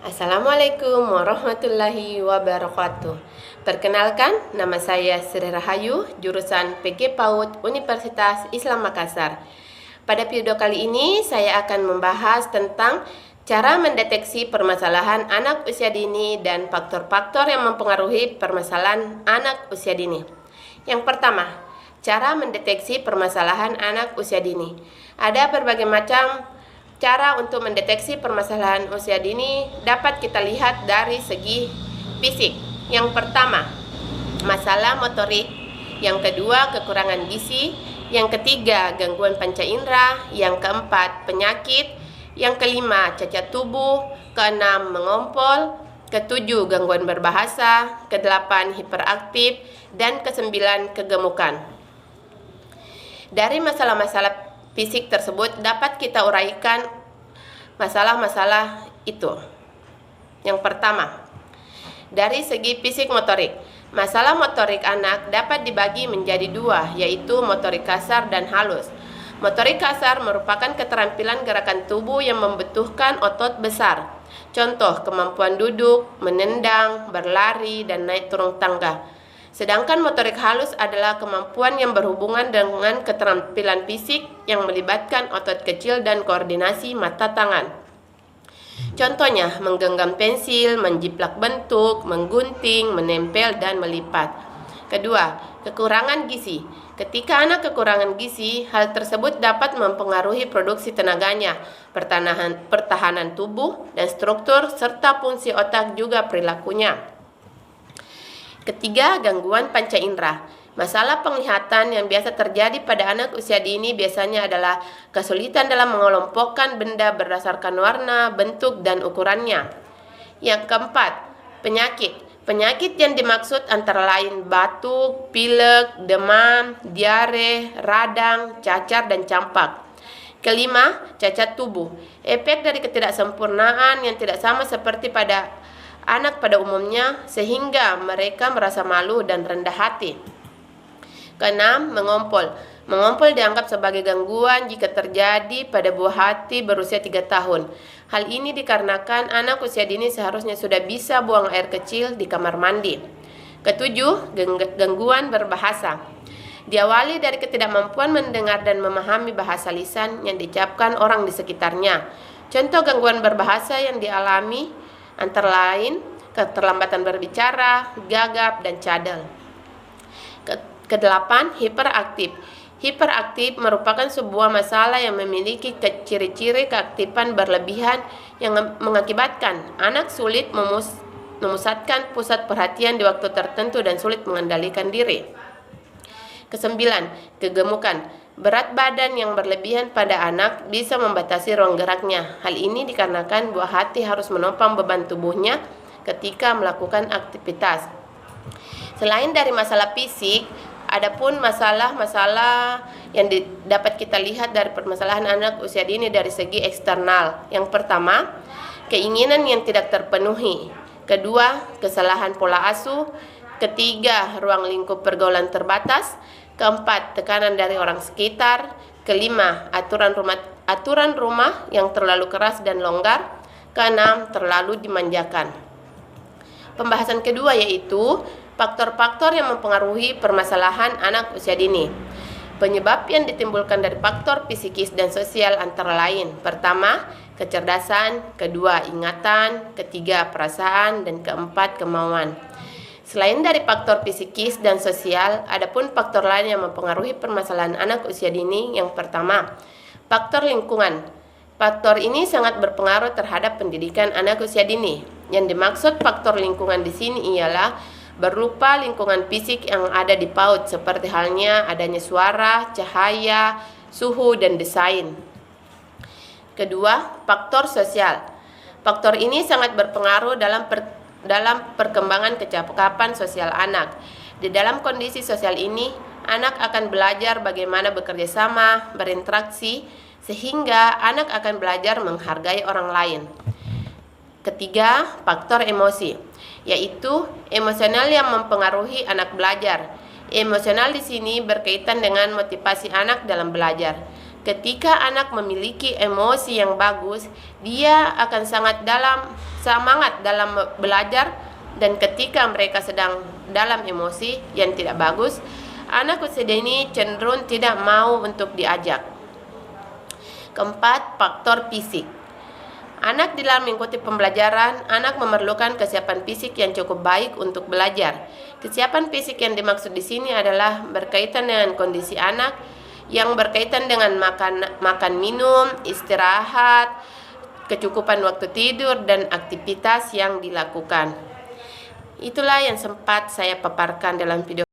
Assalamualaikum warahmatullahi wabarakatuh. Perkenalkan, nama saya Sri Rahayu, jurusan PG PAUD Universitas Islam Makassar. Pada video kali ini, saya akan membahas tentang cara mendeteksi permasalahan anak usia dini dan faktor-faktor yang mempengaruhi permasalahan anak usia dini. Yang pertama, cara mendeteksi permasalahan anak usia dini. Ada berbagai macam cara untuk mendeteksi permasalahan usia dini dapat kita lihat dari segi fisik. Yang pertama, masalah motorik. Yang kedua, kekurangan gizi. Yang ketiga, gangguan panca indera. Yang keempat, penyakit. Yang kelima, cacat tubuh. Keenam, mengompol. Ketujuh, gangguan berbahasa. Kedelapan, hiperaktif. Dan kesembilan, kegemukan. Dari masalah-masalah fisik tersebut dapat kita uraikan masalah-masalah itu. Yang pertama, dari segi fisik motorik. Masalah motorik anak dapat dibagi menjadi dua, yaitu motorik kasar dan halus. Motorik kasar merupakan keterampilan gerakan tubuh yang membutuhkan otot besar. Contoh, kemampuan duduk, menendang, berlari, dan naik turun tangga. Sedangkan motorik halus adalah kemampuan yang berhubungan dengan keterampilan fisik yang melibatkan otot kecil dan koordinasi mata tangan. Contohnya, menggenggam pensil, menjiplak bentuk, menggunting, menempel, dan melipat. Kedua, kekurangan gizi. Ketika anak kekurangan gizi, hal tersebut dapat mempengaruhi produksi tenaganya, pertahanan tubuh, dan struktur, serta fungsi otak juga perilakunya. Ketiga, gangguan panca indera. Masalah penglihatan yang biasa terjadi pada anak usia dini biasanya adalah kesulitan dalam mengelompokkan benda berdasarkan warna, bentuk, dan ukurannya. Yang keempat, penyakit. Penyakit yang dimaksud antara lain batuk, pilek, demam, diare, radang, cacar, dan campak. Kelima, cacat tubuh. Efek dari ketidaksempurnaan yang tidak sama seperti pada anak pada umumnya, sehingga mereka merasa malu dan rendah hati. Keenam, mengompol. Mengompol dianggap sebagai gangguan jika terjadi pada buah hati berusia 3 tahun. Hal ini dikarenakan anak usia dini seharusnya sudah bisa buang air kecil di kamar mandi. Ketujuh, gangguan berbahasa. Diawali dari ketidakmampuan mendengar dan memahami bahasa lisan yang diucapkan orang di sekitarnya. Contoh gangguan berbahasa yang dialami antara lain keterlambatan berbicara, gagap, dan cadel. Kedelapan, hiperaktif. Hiperaktif merupakan sebuah masalah yang memiliki ciri-ciri keaktifan berlebihan yang mengakibatkan anak sulit memusatkan pusat perhatian di waktu tertentu dan sulit mengendalikan diri. Kesembilan, kegemukan. Berat badan yang berlebihan pada anak bisa membatasi ruang geraknya. Hal ini dikarenakan buah hati harus menopang beban tubuhnya ketika melakukan aktivitas. Selain dari masalah fisik, adapun masalah-masalah yang dapat kita lihat dari permasalahan anak usia dini dari segi eksternal. Yang pertama, keinginan yang tidak terpenuhi. Kedua, kesalahan pola asuh. Ketiga, ruang lingkup pergaulan terbatas. Keempat, tekanan dari orang sekitar. Kelima, aturan rumah yang terlalu keras dan longgar. Keenam, terlalu dimanjakan. Pembahasan kedua yaitu faktor-faktor yang mempengaruhi permasalahan anak usia dini. Penyebab yang ditimbulkan dari faktor psikis dan sosial antara lain. Pertama, kecerdasan. Kedua, ingatan. Ketiga, perasaan. Dan keempat, kemauan. Selain dari faktor psikis dan sosial, adapun faktor lain yang mempengaruhi permasalahan anak usia dini. Yang pertama, faktor lingkungan. Faktor ini sangat berpengaruh terhadap pendidikan anak usia dini. Yang dimaksud faktor lingkungan di sini ialah berupa lingkungan fisik yang ada di PAUD, seperti halnya adanya suara, cahaya, suhu, dan desain. Kedua, faktor sosial. Faktor ini sangat berpengaruh dalam perkembangan kecakapan sosial anak. Di dalam kondisi sosial ini, anak akan belajar bagaimana bekerja sama, berinteraksi, sehingga anak akan belajar menghargai orang lain. Ketiga, faktor emosi, yaitu emosional yang mempengaruhi anak belajar. Emosional di sini berkaitan dengan motivasi anak dalam belajar. Ketika anak memiliki emosi yang bagus, dia akan semangat dalam belajar, dan ketika mereka sedang dalam emosi yang tidak bagus, anak usia dini cenderung tidak mau untuk diajak. Keempat, faktor fisik. Anak dalam mengikuti pembelajaran, anak memerlukan kesiapan fisik yang cukup baik untuk belajar. Kesiapan fisik yang dimaksud di sini adalah berkaitan dengan kondisi anak, yang berkaitan dengan makan minum, istirahat, kecukupan waktu tidur, dan aktivitas yang dilakukan. Itulah yang sempat saya paparkan dalam video